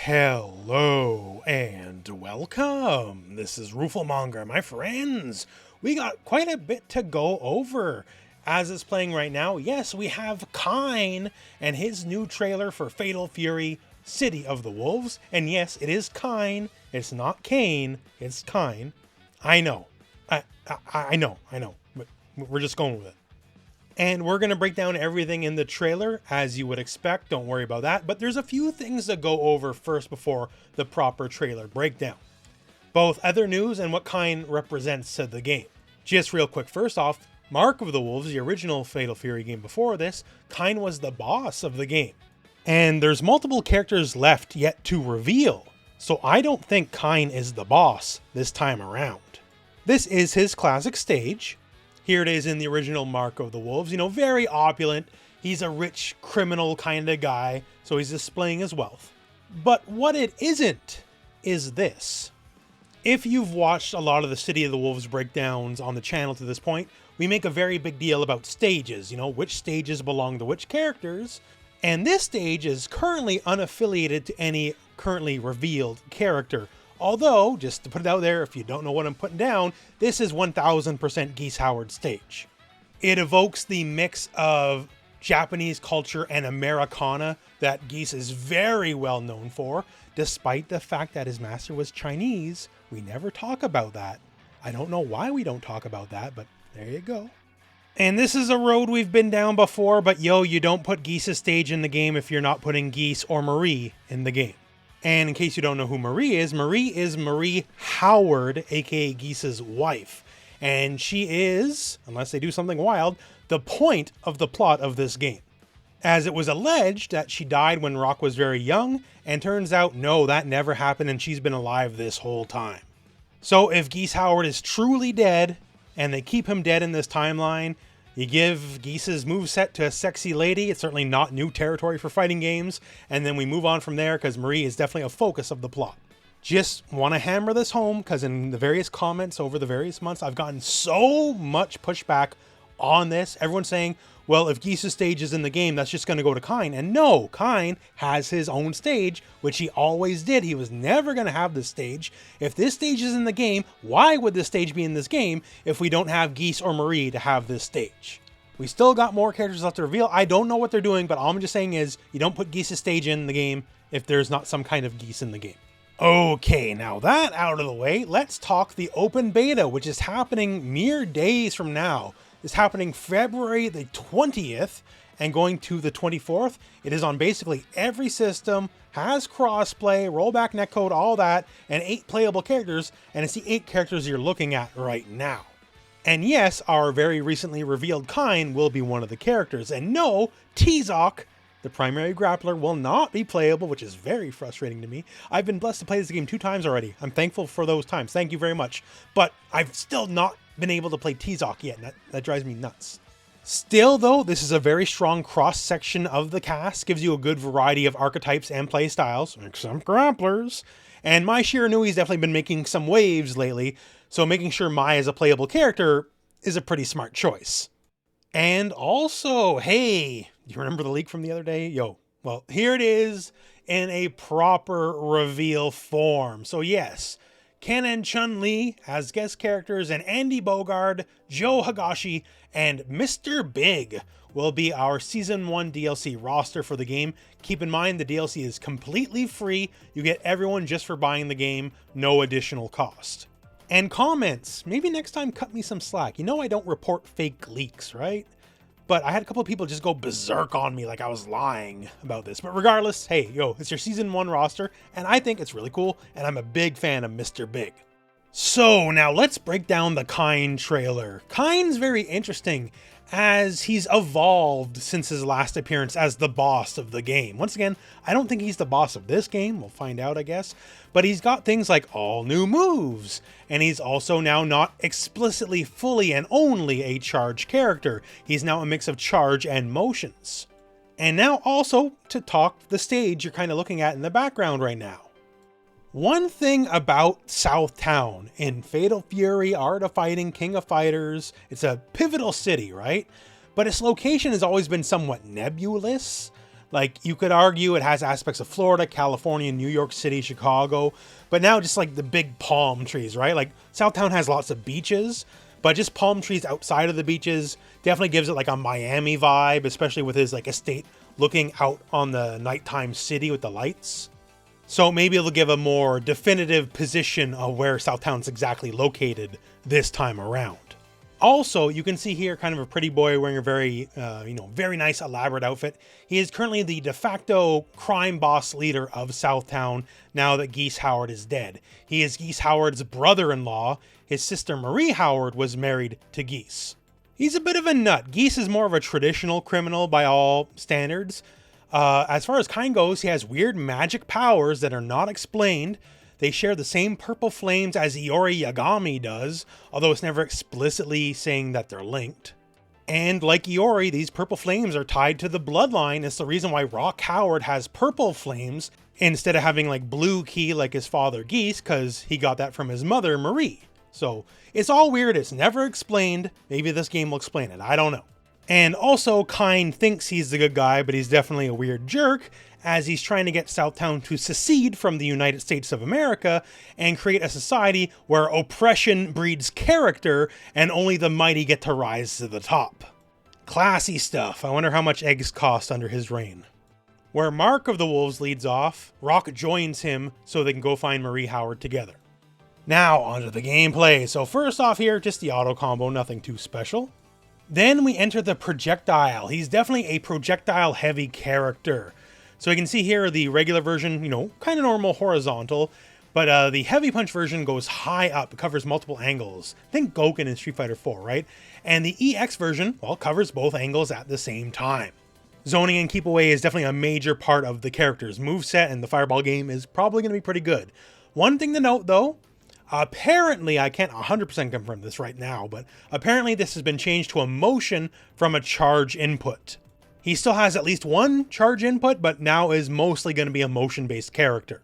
Hello and welcome. This is rooflemonger, my friends. We got quite a bit to go over. As it's playing right now, yes, we have Kain and his new trailer for Fatal Fury, City of the Wolves. And yes, it is Kain. It's not Kain. It's Kain. I know. I know. But we're just going with it. And we're going to break down everything in the trailer, as you would expect. Don't worry about that. But there's a few things to go over first before the proper trailer breakdown. Both other news and what Kain represents to the game. Just real quick, first off, Mark of the Wolves, the original Fatal Fury game before this, Kain was the boss of the game. And there's multiple characters left yet to reveal. So I don't think Kain is the boss this time around. This is his classic stage. Here it is in the original Mark of the Wolves, very opulent. He's a rich criminal kind of guy, so he's displaying his wealth. But what it isn't is this. If you've watched a lot of the City of the Wolves breakdowns on the channel to this point, we make a very big deal about stages, which stages belong to which characters. And this stage is currently unaffiliated to any currently revealed character. Although, just to put it out there, if you don't know what I'm putting down, this is 1000% Geese Howard stage. It evokes the mix of Japanese culture and Americana that Geese is very well known for. Despite the fact that his master was Chinese, we never talk about that. I don't know why we don't talk about that, but there you go. And this is a road we've been down before, but you don't put Geese's stage in the game if you're not putting Geese or Marie in the game. And in case you don't know who Marie is Marie Howard, aka Geese's wife. And she is, unless they do something wild, the point of the plot of this game. As it was alleged that she died when Rock was very young, and turns out, no, that never happened and she's been alive this whole time. So if Geese Howard is truly dead, and they keep him dead in this timeline, you give Geese's moveset to a sexy lady. It's certainly not new territory for fighting games. And then we move on from there because Marie is definitely a focus of the plot. Just want to hammer this home because in the various comments over the various months, I've gotten so much pushback on this. Everyone's saying, well, if Geese's stage is in the game, that's just going to go to Kain. And no, Kain has his own stage, which he always did. He was never going to have this stage. If this stage is in the game, why would this stage be in this game if we don't have Geese or Marie to have this stage? We still got more characters left to reveal. I don't know what they're doing, but all I'm just saying is you don't put Geese's stage in the game if there's not some kind of Geese in the game. Okay, now that out of the way, let's talk the open beta, which is happening mere days from now. It's happening February the 20th and going to the 24th. It is on basically every system, has crossplay, rollback netcode, all that, and 8 playable characters, and it's the 8 characters you're looking at right now. And yes, our very recently revealed Kain will be one of the characters, and no, T-Zoc, the primary grappler, will not be playable, which is very frustrating to me. I've been blessed to play this game 2 times already. I'm thankful for those times. Thank you very much. But I've still not been able to play T-Zoc yet, and that drives me nuts. Still though, this is a very strong cross-section of the cast, gives you a good variety of archetypes and play styles, except grapplers. And Mai Shiranui's definitely been making some waves lately, so making sure Mai is a playable character is a pretty smart choice. And also, hey, do you remember the leak from the other day? Well, here it is in a proper reveal form. So yes, Ken and Chun-Li as guest characters, and Andy Bogard, Joe Higashi, and Mr. Big will be our Season 1 DLC roster for the game. Keep in mind, the DLC is completely free. You get everyone just for buying the game, no additional cost. And comments, maybe next time cut me some slack. I don't report fake leaks, right? But I had a couple of people just go berserk on me like I was lying about this. But regardless, hey, it's your Season 1 roster, and I think it's really cool, and I'm a big fan of Mr. Big. So now let's break down the Kain trailer. Kain's very interesting as he's evolved since his last appearance as the boss of the game. Once again, I don't think he's the boss of this game. We'll find out, I guess. But he's got things like all new moves. And he's also now not explicitly fully and only a charge character. He's now a mix of charge and motions. And now also to talk the stage you're kind of looking at in the background right now. One thing about Southtown in Fatal Fury, Art of Fighting, King of Fighters, it's a pivotal city, right? But its location has always been somewhat nebulous. Like, you could argue it has aspects of Florida, California, New York City, Chicago, but now just like the big palm trees, right? Like, Southtown has lots of beaches, but just palm trees outside of the beaches definitely gives it like a Miami vibe, especially with his like estate looking out on the nighttime city with the lights. So maybe it'll give a more definitive position of where Southtown's exactly located this time around. Also, you can see here kind of a pretty boy wearing a very, very nice elaborate outfit. He is currently the de facto crime boss leader of Southtown now that Geese Howard is dead. He is Geese Howard's brother-in-law. His sister Marie Howard was married to Geese. He's a bit of a nut. Geese is more of a traditional criminal by all standards. As far as Kain goes, he has weird magic powers that are not explained. They share the same purple flames as Iori Yagami does, although it's never explicitly saying that they're linked. And like Iori, these purple flames are tied to the bloodline. It's the reason why Rock Howard has purple flames instead of having like blue ki like his father Geese, because he got that from his mother Marie. So it's all weird. It's never explained. Maybe this game will explain it. I don't know. And also, Kain thinks he's the good guy, but he's definitely a weird jerk, as he's trying to get Southtown to secede from the United States of America and create a society where oppression breeds character and only the mighty get to rise to the top. Classy stuff. I wonder how much eggs cost under his reign. Where Mark of the Wolves leads off, Rock joins him so they can go find Marie Howard together. Now, onto the gameplay. So first off here, just the auto combo, nothing too special. Then we enter the projectile. He's definitely a projectile heavy character. So you can see here the regular version, kind of normal horizontal, but the heavy punch version goes high up. It covers multiple angles. Think Gouken in Street Fighter 4, right? And the EX version, well, covers both angles at the same time. Zoning and keep away is definitely a major part of the character's moveset, and the Fireball game is probably going to be pretty good. One thing to note though, apparently, I can't 100% confirm this right now, but apparently this has been changed to a motion from a charge input. He still has at least one charge input, but now is mostly going to be a motion-based character.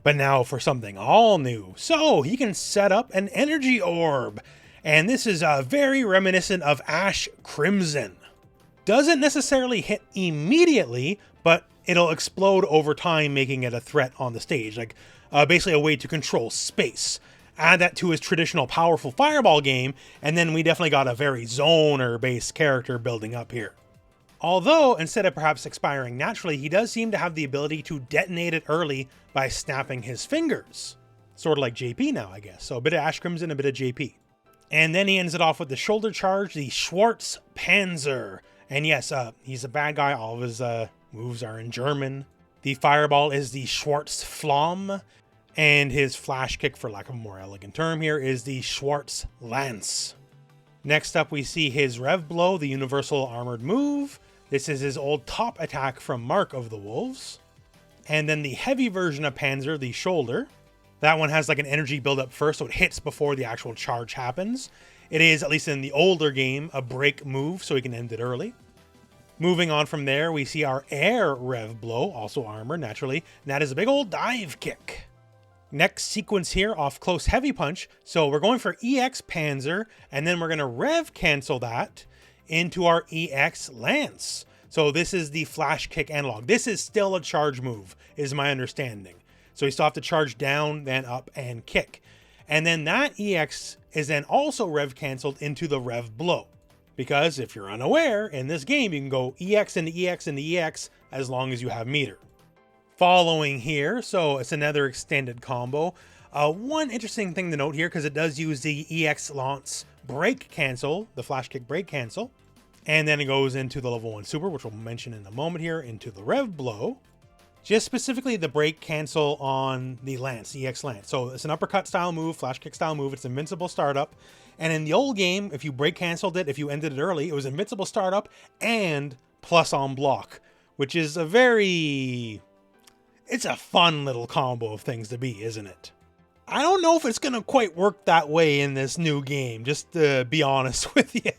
But now for something all new. So he can set up an energy orb, and this is very reminiscent of Ash Crimson. Doesn't necessarily hit immediately, but it'll explode over time, making it a threat on the stage, like basically a way to control space. Add that to his traditional powerful Fireball game, and then we definitely got a very zoner-based character building up here. Although, instead of perhaps expiring naturally, he does seem to have the ability to detonate it early by snapping his fingers. Sort of like JP now, I guess. So a bit of Ash Crimson, a bit of JP. And then he ends it off with the shoulder charge, the Schwarz Panzer. And yes, he's a bad guy. All of his moves are in German. The Fireball is the Schwarz Flamme. And his flash kick, for lack of a more elegant term here, is the Schwarz Lance. Next up, we see his Rev Blow, the universal armored move. This is his old top attack from Mark of the Wolves. And then the heavy version of Panzer, the shoulder. That one has like an energy buildup first, so it hits before the actual charge happens. It is, at least in the older game, a break move, so he can end it early. Moving on from there, we see our Air Rev Blow, also armor, naturally. And that is a big old dive kick. Next sequence here, off close heavy punch. So we're going for EX Panzer, and then we're going to rev cancel that into our EX Lance. So this is the flash kick analog. This is still a charge move, is my understanding. So you still have to charge down, then up, and kick. And then that EX is then also rev canceled into the Rev Blow. Because if you're unaware, in this game you can go EX into EX into EX as long as you have meter. Following here, so it's another extended combo. One interesting thing to note here, because it does use the EX Lance break cancel, the flash kick break cancel, and then it goes into the level 1 super, which we'll mention in a moment here, into the Rev Blow. Just specifically the break cancel on the Lance, EX Lance. So it's an uppercut style move, flash kick style move, it's invincible startup. And in the old game, if you break canceled it, if you ended it early, it was invincible startup and plus on block, which is a very... It's a fun little combo of things to be, isn't it? I don't know if it's going to quite work that way in this new game, just to be honest with you.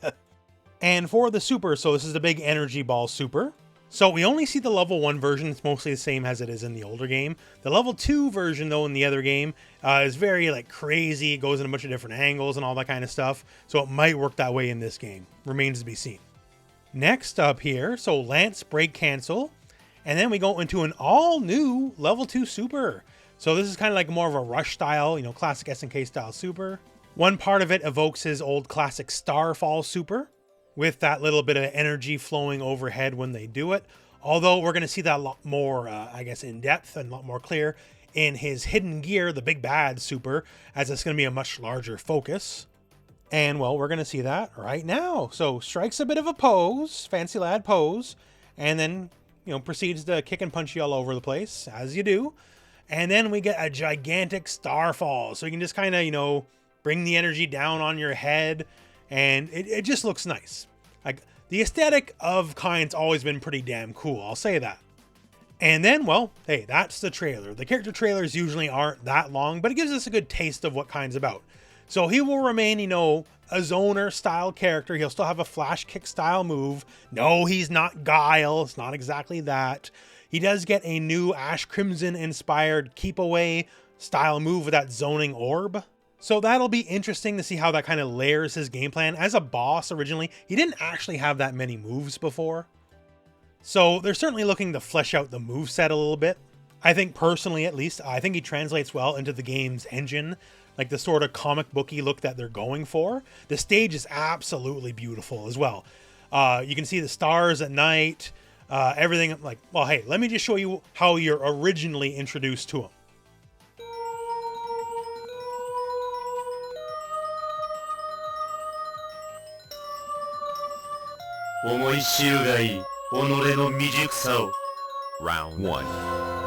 And for the super, so this is the big energy ball super. So we only see the level 1 version. It's mostly the same as it is in the older game. The level 2 version, though, in the other game is very like crazy. It goes in a bunch of different angles and all that kind of stuff. So it might work that way in this game. Remains to be seen. Next up here, so Lance break cancel. And then we go into an all new level 2 super. So this is kind of like more of a rush style, you know, classic SNK style super. One part of it evokes his old classic Starfall super with that little bit of energy flowing overhead when they do it. Although we're going to see that a lot more, I guess, in depth and a lot more clear in his Hidden Gear, the Big Bad super, as it's going to be a much larger focus. And, well, we're going to see that right now. So, strikes a bit of a pose, fancy lad pose, and then, you know, proceeds to kick and punch you all over the place, as you do. And then we get a gigantic Starfall. So you can just kind of, you know, bring the energy down on your head, and it just looks nice. Like, the aesthetic of Kain's always been pretty damn cool, I'll say that. And then, well, hey, that's the trailer. The character trailers usually aren't that long, but it gives us a good taste of what Kain's about. So he will remain, you know, a zoner style character. He'll still have a flash kick style move. No, he's not Guile. It's not exactly that. He does get a new Ash Crimson inspired keep away style move with that zoning orb. So that'll be interesting to see how that kind of layers his game plan. As a boss originally, he didn't actually have that many moves before. So they're certainly looking to flesh out the moveset a little bit. I think personally, at least, I think he translates well into the game's engine, like the sort of comic booky look that they're going for. The stage is absolutely beautiful as well. You can see the stars at night, everything. Like, well, hey, let me just show you how you're originally introduced to him. Round 1.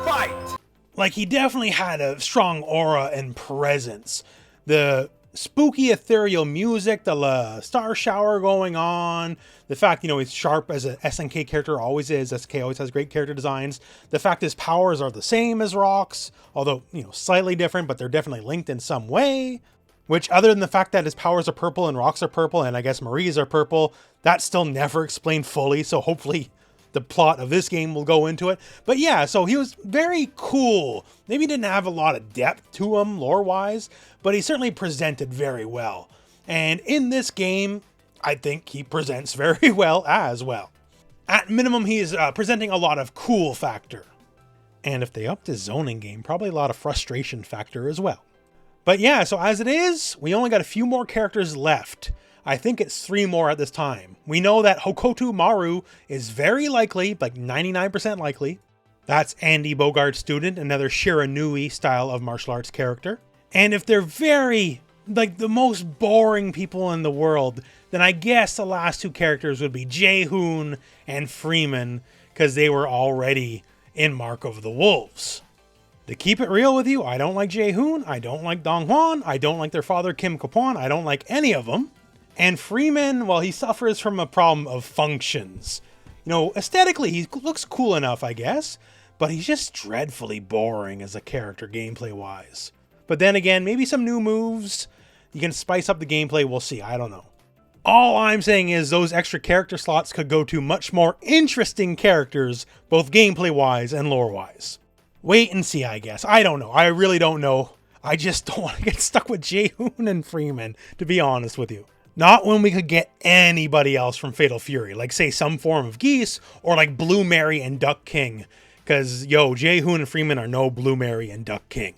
Fight! Like, he definitely had a strong aura and presence. The spooky ethereal music, the star shower going on, the fact, you know, he's sharp as an SNK character always is. SNK always has great character designs. The fact his powers are the same as Rock's, although, you know, slightly different, but they're definitely linked in some way. Which, other than the fact that his powers are purple and Rock's are purple, and I guess Marie's are purple, that's still never explained fully, so hopefully the plot of this game will go into it. But yeah, so he was very cool. Maybe he didn't have a lot of depth to him lore-wise, but he certainly presented very well. And in this game, I think he presents very well as well. At minimum, he is presenting a lot of cool factor. And if they upped his zoning game, probably a lot of frustration factor as well. But yeah, so as it is, we only got a few more characters left. I think it's 3 more at this time. We know that Hokoto Maru is very likely, like 99% likely. That's Andy Bogart's student, another Shiranui style of martial arts character. And if they're very, like, the most boring people in the world, then I guess the last 2 characters would be Jae-hoon and Freeman, because they were already in Mark of the Wolves. To keep it real with you, I don't like Jae-hoon, I don't like Dong Hwan, I don't like their father Kim Kapan, I don't like any of them. And Freeman, well, he suffers from a problem of functions. You know, aesthetically, he looks cool enough, I guess, but he's just dreadfully boring as a character gameplay-wise. But then again, maybe some new moves, you can spice up the gameplay, we'll see, I don't know. All I'm saying is those extra character slots could go to much more interesting characters, both gameplay-wise and lore-wise. Wait and see, I guess. I don't know. I really don't know. I just don't want to get stuck with Jae-hoon and Freeman, to be honest with you. Not when we could get anybody else from Fatal Fury, like say some form of Geese, or like Blue Mary and Duck King. Because, yo, Jae-hoon and Freeman are no Blue Mary and Duck King.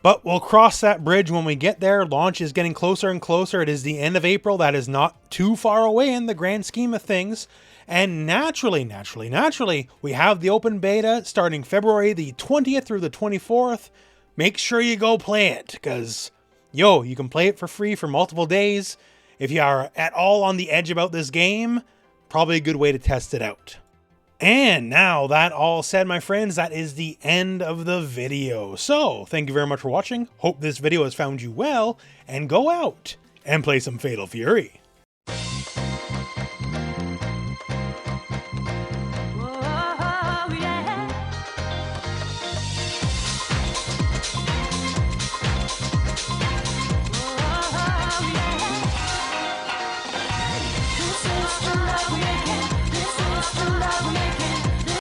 But we'll cross that bridge when we get there. Launch is getting closer and closer. It is the end of April. That is not too far away in the grand scheme of things. And naturally, we have the open beta starting February the 20th through the 24th. Make sure you go play it, because, yo, you can play it for free for multiple days. If you are at all on the edge about this game, probably a good way to test it out. And now that all said, my friends, that is the end of the video. So, thank you very much for watching. Hope this video has found you well, and go out and play some Fatal Fury.